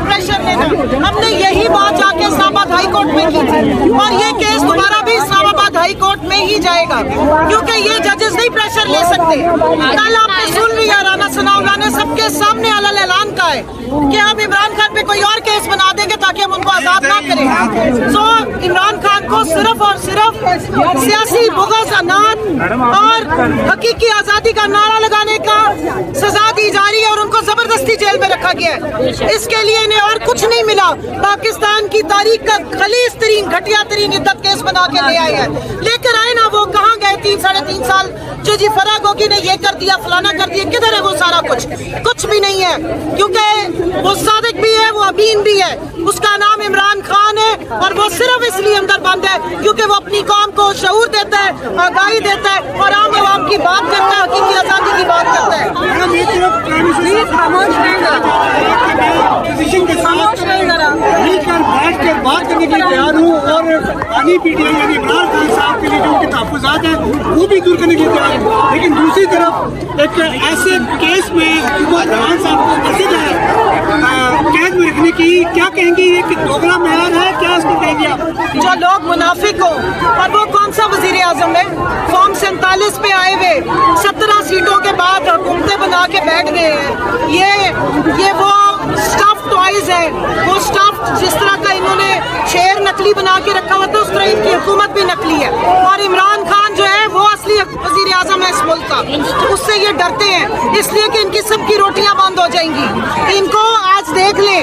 Pressure लेना। हमने यही बात जाके इस्लामाबाद हाई कोर्ट में की थी और ये केस दोबारा भी इस्लामाबाद हाई कोर्ट में ही जाएगा, क्योंकि ये जजेस नहीं प्रेशर ले सकते। कल आपने सुन लिया राना सनाउल्लाह ने सबके सामने अलग ऐलान का है कि हम इमरान खान पे कोई और केस बना देंगे ताकि हम उनको आजाद ना करें। सो इमरान खान को सिर्फ और सिर्फ सियासी बुग़्ज़, अनात और हकीकी आज़ादी का नारा लगाने का सजा दी जा रही है और उनको जबरदस्ती जेल में रखा गया है। इसके लिए इन्हें और कुछ नहीं मिला। पाकिस्तान की तारीख का खलीस तरीन, घटिया तरीन इद्दत केस बना के ले आए हैं। लेकर आए ना, वो कहाँ गए 3-3.5 साल? जी फराह गोगी ने ये कर दिया, फलाना कर दिया, किधर है वो सारा कुछ? कुछ भी नहीं है, क्योंकि वो सादिक भी है, वो अमीन भी है, उसका नाम इमरान खान है और वो सिर्फ इसलिए अंदर बंद है क्योंकि वो अपनी कौम को शऊर देता है, आगाही देता है और आम आवाम की बात करता है, हकीकी आज़ादी की बात करता है। बैठ कर बात करने के लिए तैयार हूँ और आनी PTI यानी इमरान खान साहब के लिए जो उनके तहफ़्फ़ुज़ात हैं वो भी दूर करने के लिए तैयार हूँ। लेकिन दूसरी तरफ एक ऐसे केस में इमरान साहब को कैसे कैद में रखने की क्या कहेंगे? ये कि दोगला मेयार है, क्या इसको कहेंगे आप? जो लोग मुनाफिक हो, और वो कौन सा वज़ीर आज़म है? फॉर्म 47 पे आए हुए 17 सीटों के बाद हुकूमतें बना के बैठ गए हैं। ये वो स्टफ टॉयज है, वो स्टफ जिस तरह का इन्होंने शेर नकली बना के रखा हुआ था उस तरह इनकी हुकूमत भी नकली है। और इमरान खान जो है वो असली वज़ीर आज़म है इस मुल्क का, उससे ये डरते हैं इसलिए कि इनकी सबकी रोटियां बंद हो जाएंगी। इनको आज देख ले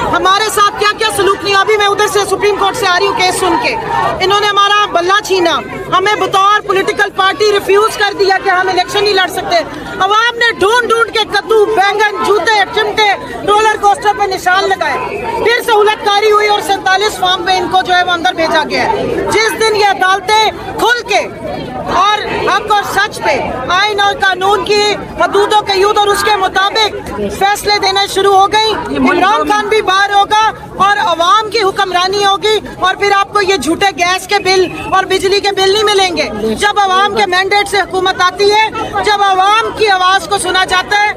हमारे साथ क्या क्या सलूक नहीं। अभी मैं उधर से सुप्रीम कोर्ट से आ रही हूँ केस सुन के, इन्होंने हमारा बल्ला छीना, हमें बतौर पॉलिटिकल पार्टी रिफ्यूज कर दिया कि हम इलेक्शन नहीं लड़ सकते। अवाम ने ढूंढ ढूंढ के कद्दू, बैंगन, जूते, चिमटे, रोलर कोस्टर पे निशान लगाए, फिर सहूलतकारी हुई और 47 फॉर्म पे इनको जो है वो अंदर भेजा गया है। जिस दिन ये अदालतें खुल के और हक और सच पे, आइन और कानून की हदूदों के यूद और उसके मुताबिक फैसले देने शुरू हो गई, इमरान खान भी बाहर होगा और अवाम की हुक्मरानी होगी और फिर आपको ये झूठे गैस के बिल और बिजली के बिल नहीं मिलेंगे। जब अवाम के मैंडेट से हुकूमत आती है, जब अवाम की आवाज को सुना जाता है,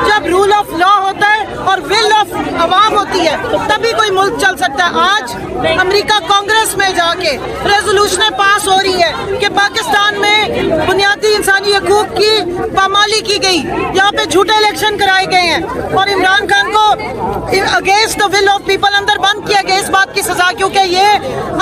जब रूल ऑफ लॉ होता है और विल ऑफ अवाम होती है, तभी कोई मुल्क चल सकता है। आज अमेरिका कांग्रेस में जाके रेजोल्यूशन पास हो रही है कि पाकिस्तान में बुनियादी इंसानी हकूक की पामाली की गई, यहाँ पे झूठे इलेक्शन कराए गए हैं और इमरान खान को against the will of people अंदर बंद किया गया। इस बात की सजा, क्योंकि ये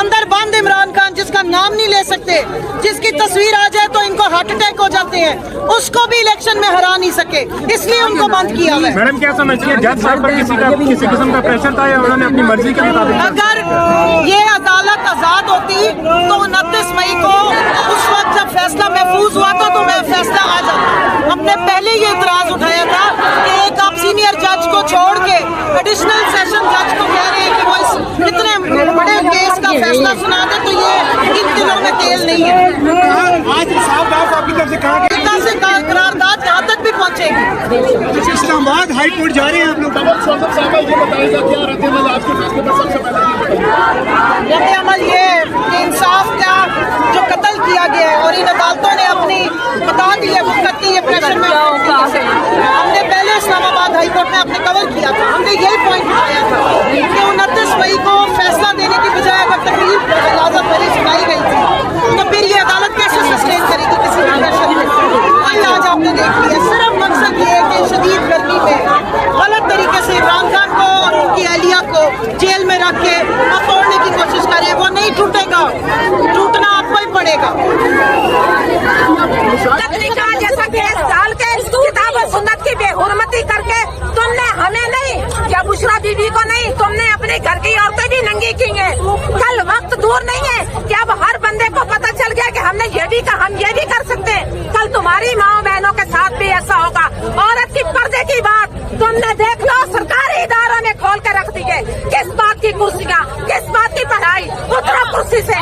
अंदर बंद इमरान खान जिसका नाम नहीं ले सकते, जिसकी तस्वीर आ जाए तो इनको हार्ट अटैक हो जाते हैं, उसको भी इलेक्शन में हरा नहीं सके, इसलिए उनको बंद किया हुआ है। मैडम क्या समझती है, जज साहब पर किसी किस्म का प्रेशर था या उन्होंने अपनी मर्जी के मुताबिक? अगर ये अदालत आजाद होती तो 29 मई को उस वक्त जब फैसला महफूज हुआ था तो मैं फैसला आ जाता। हमने पहले ये इतराज उठाया था कि एक आप सीनियर जज को छोड़ के एडिशनल सेशन जज को कह रहे हैं कि वो इस इतने बड़े केस का फैसला सुना दे, तो ये इन दिनों में तेल नहीं है। आज साहब आपकी तरफ से कहा से करारदाद यहाँ तक भी पहुँचेगी। इस्लामाबाद हाई कोर्ट जा रहे हैं आप लोग, रद्द-ए-अमल ये इंसाफ का जो कत्ल किया गया है और इन अदालतों ने अपनी बता दी है मुकद्दमी ये प्रेशर में हमने पहले इस्लामाबाद हाई कोर्ट में अपने कवर किया था। हमने यही पॉइंट उठाया था कि 29 मई को फैसला देने की बजाय अगर तकरीर इजाजत पहले सुनाई गई थी तो फिर ये अदालत कैसे सस्टेन करेगी किसी भी प्रेशर में? आज आपने देख लिया, सिर्फ मकसद ये है कि शदीद गर्मी में गलत तरीके से इमरान खान को और उनकी अहलिया को जेल में रख के तोड़ने की कोशिश कर रहे हैं। वो नहीं टूटेगा, टूटना आपको ही पड़ेगा। जैसा केस डाल के किताब और सुन्नत की बेहुरमती करके तुमने हमें नहीं, क्या बुशरा बीबी को नहीं, तुमने अपने घर की औरतें भी नंगी की हैं। कल वक्त दूर नहीं है कि अब हर बंदे को पता चल गया कि हमने ये भी कहा, हम ये भी कर सकते हैं। कल तुम्हारी माँ बहनों के साथ भी ऐसा होगा। औरत की पर्दे की बात तुमने देख लो, सरकारी इदारों में खोल के रख दी है। किस बात की कुर्सियाँ, किस बात की पढ़ाई, उतरो कुर्सी से।